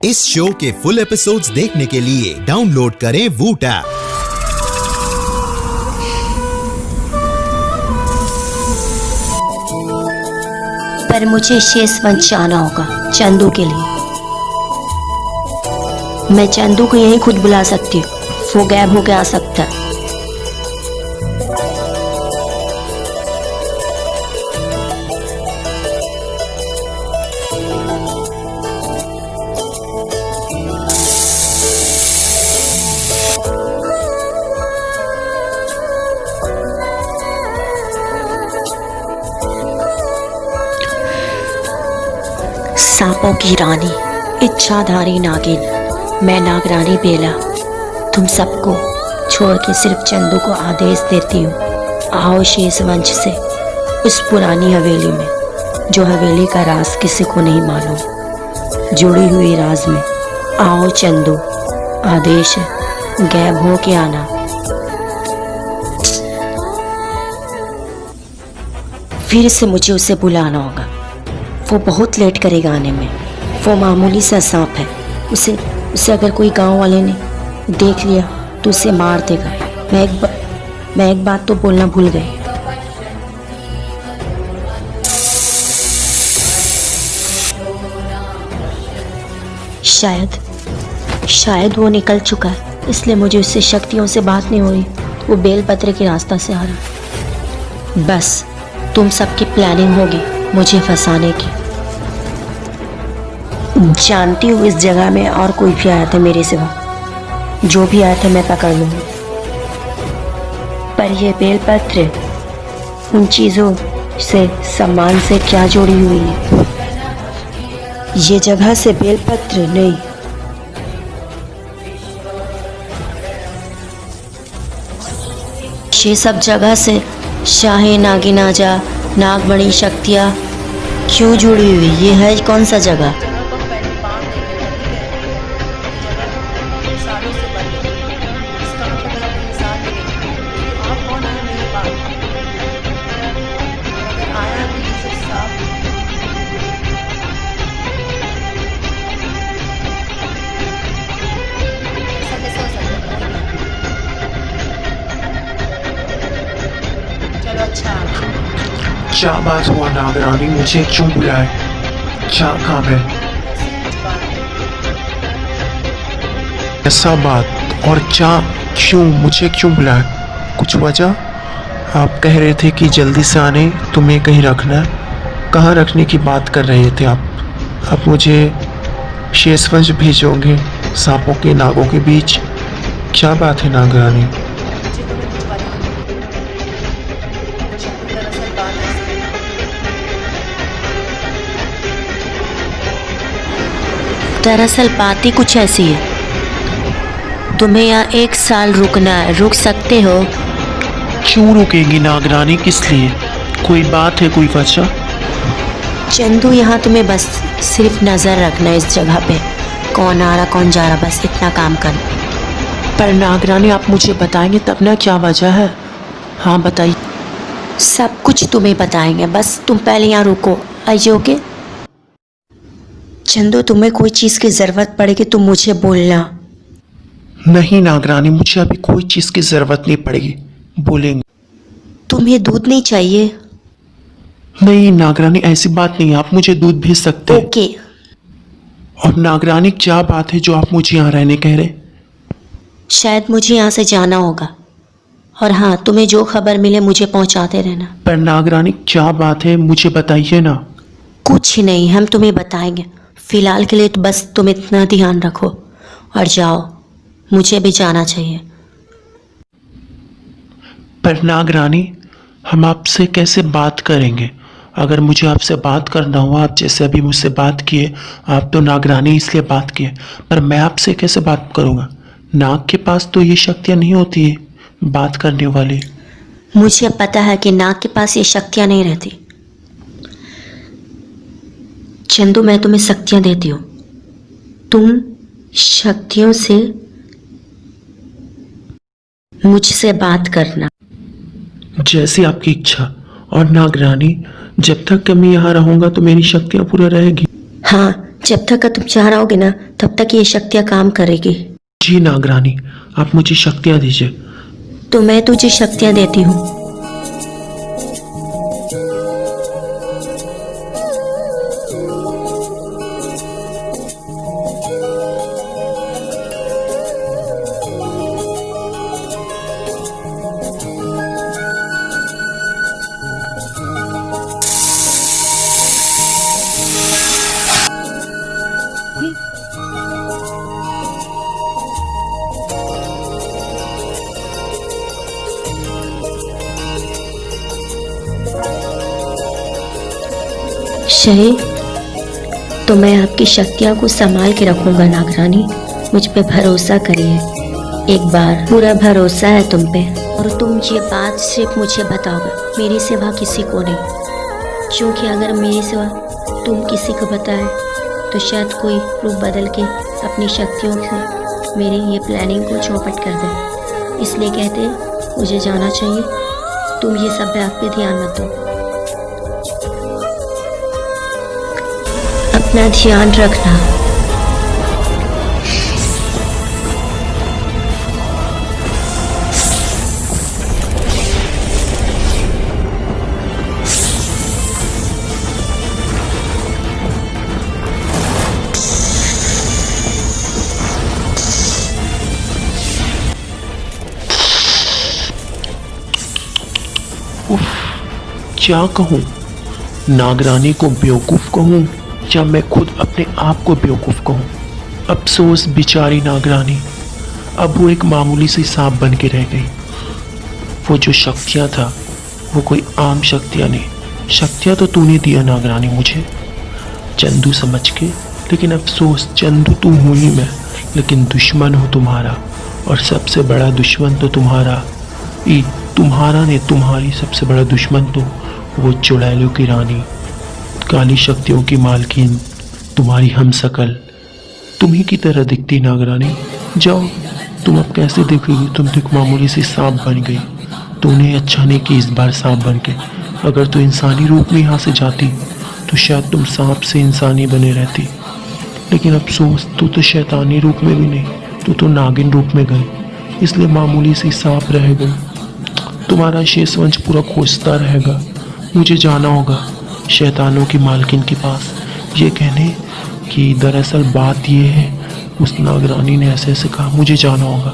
इस शो के full episodes देखने के लिए डाउनलोड करें वूट ऐप। पर मुझे शेषवंश जाना होगा चंदू के लिए। मैं चंदू को यहीं खुद बुला सकती हूँ, वो गायब होके आ सकता है। सांपों की रानी, इच्छाधारी नागिन, मैं नागरानी बेला तुम सबको छोड़ के सिर्फ चंदू को आदेश देती हूँ, आओ शेषवंश से उस पुरानी हवेली में, जो हवेली का राज किसी को नहीं मालूम। जुड़ी हुई राज में आओ चंदू, आदेश है, गायब हो के आना। फिर से मुझे उसे बुलाना होगा, वो बहुत लेट करेगा आने में। वो मामूली सा सांप है, उसे अगर कोई गांव वाले ने देख लिया तो उसे मार देगा। मैं एक बात तो बोलना भूल गई। शायद वो निकल चुका है, इसलिए मुझे उससे शक्तियों से बात नहीं हो रही। वो बेलपत्र के रास्ता से आ रहा। बस तुम सबकी प्लानिंग होगी मुझे फंसाने की। जानती हूँ इस जगह में और कोई भी आया था मेरे सिवा, जो भी आया था मैं पकड़ लूँगी। पर यह बेलपत्र उन चीज़ों से, सम्मान से क्या जुड़ी हुई है? ये जगह से बेलपत्र नहीं, ये सब जगह से शाही नागिनाजा, नागमणि शक्तियाँ क्यों जुड़ी हुई? ये है कौन सा जगह? क्या बात हुआ नागरानी, मुझे क्यों बुलाए? क्या काम है? ऐसा बात और क्या, क्यों मुझे क्यों बुलाए? कुछ वजह? आप कह रहे थे कि जल्दी से आने, तुम्हें कहीं रखना है। कहाँ रखने की बात कर रहे थे आप? अब मुझे शेषवंश भेजोगे सांपों के नागों के बीच? क्या बात है नागरानी? दरअसल बात ही कुछ ऐसी है, तुम्हें यहाँ 1 साल रुकना है। रुक सकते हो? क्यों रुकेंगी नागरानी, किस लिए? कोई बात है, कोई वजह? चंदू, यहाँ तुम्हें बस सिर्फ नज़र रखना है इस जगह पे, कौन आ रहा कौन जा रहा, बस इतना काम करना। पर नागरानी आप मुझे बताएंगे तब ना क्या वजह है? हाँ बताइए। सब कुछ तुम्हें बताएंगे, बस तुम पहले यहाँ रुको। आइयोगे? चंदू, तुम्हें कोई चीज़ की ज़रूरत पड़ेगी तो मुझे बोलना। नहीं नागरानी, मुझे अभी कोई चीज़ की ज़रूरत नहीं पड़ेगी, बोलेंगे। तुम्हें दूध नहीं चाहिए? नहीं नागरानी, ऐसी बात नहीं है, आप मुझे दूध भेज सकते हैं। ओके। और नागरानी क्या बात है जो आप मुझे यहाँ रहने कह रहे? शायद मुझे यहाँ से जाना होगा, और हाँ, तुम्हें जो खबर मिले मुझे पहुँचाते रहना। पर नागरानी क्या बात है, मुझे बताइए ना। कुछ नहीं, हम तुम्हें बताएंगे। फिलहाल के लिए तो बस तुम इतना ध्यान रखो और जाओ, मुझे भी जाना चाहिए। पर नागरानी, हम आपसे कैसे बात करेंगे? अगर मुझे आपसे बात करना हो, आप जैसे अभी मुझसे बात किए, आप तो नागरानी इसलिए बात किए, पर मैं आपसे कैसे बात करूँगा? नाग के पास तो ये शक्तियाँ नहीं होती है बात करने वाली। मुझे पता है कि नाग के पास ये शक्तियाँ नहीं रहती। चंदू, मैं तुम्हें शक्तियाँ देती हूँ, तुम शक्तियों से मुझसे बात करना। जैसी आपकी इच्छा। और नागरानी, जब तक कि मैं यहाँ रहूँगा तो मेरी शक्तियाँ पूरी रहेगी। हाँ, जब तक तुम यहाँ रहोगे ना, तब तक ये शक्तियाँ काम करेगी। जी नागरानी, आप मुझे शक्तियाँ दीजिए। तो मैं तुझे शक्तियाँ देती हूँ। शहे, तो मैं आपकी शक्तियों को संभाल के रखूंगा नागरानी। मुझ पे भरोसा करिए, एक बार पूरा भरोसा है तुम पे। और तुम ये बात सिर्फ मुझे बताओगे, मेरे सिवा किसी को नहीं। क्योंकि अगर मेरे सिवा तुम किसी को बताए तो शायद कोई रूप बदल के अपनी शक्तियों से मेरी ये प्लानिंग को चौपट कर दे। इसलिए कहते हैं मुझे जाना चाहिए। तुम ये सब बात पे ध्यान मत दो, अपना ध्यान रखना। क्या कहूँ, नागरानी को बेवकूफ़ कहूँ या मैं खुद अपने आप को बेवकूफ़ कहूँ। अफसोस बेचारी नागरानी, अब वो एक मामूली सी सांप बन के रह गई। वो जो शक्तियाँ था वो कोई आम शक्तियाँ नहीं। शक्तियाँ तो तूने दिया नागरानी मुझे चंदू समझ के, लेकिन अफसोस चंदू तू हूँ ही मैं, लेकिन दुश्मन हो तुम्हारा। और सबसे बड़ा दुश्मन तो तुम्हारा तुम्हारा ने तुम्हारी सबसे बड़ा दुश्मन तो वो चुड़ैलों की रानी, काली शक्तियों की मालकिन, तुम्हारी हमशक्ल तुम्ही की तरह दिखती नागरानी। जाओ, तुम अब कैसे दिखेगी? तुम तो एक मामूली सी सांप बन गई। तूने अच्छा नहीं की इस बार सांप बन के। अगर तू इंसानी रूप में यहाँ से जाती तो शायद तुम सांप से इंसानी बने रहती, लेकिन अफसोस तू तो शैतानी रूप में भी नहीं, तू तो नागिन रूप में गई, इसलिए मामूली सी सांप रह गई। तुम्हारा शेष वंश पूरा खोजता रहेगा। मुझे जाना होगा शैतानों की मालकिन के पास, ये कहने कि दरअसल बात ये है, उस नागरानी ने ऐसे ऐसे कहा। मुझे जाना होगा।